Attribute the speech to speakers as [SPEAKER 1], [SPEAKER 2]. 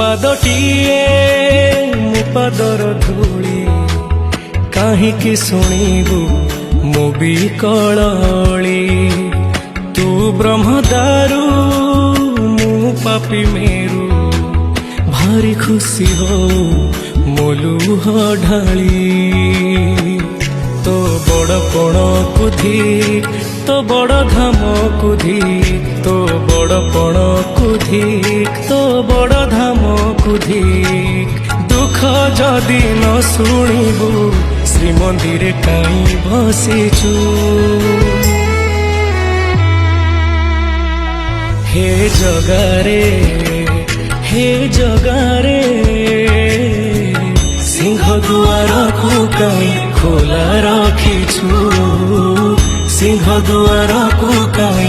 [SPEAKER 1] ପାଦଟିଏ ମୋ ପାଦର ଧୂଳି କାହିଁକି ଶୁଣିବୁ ମୋ ବିକଳଳି ତୁ ବ୍ରହ୍ମଦାରୁ ମୁଁ ପାପି ମେରୁ ଭାରି ଖୁସି ହଉ ମୋ ଲୁହ ଢାଳି तो बड़ पण कुधी तो बड़ धाम कुधी तो बड़ पण कुधी तो बड़ धाम कुधी दुख जदि न शुणिबु श्रीमंदिर काई बसिचु हे जगारे सिंह दुआर को कहीं खोला रखिछु सिंह दुआर को कहीं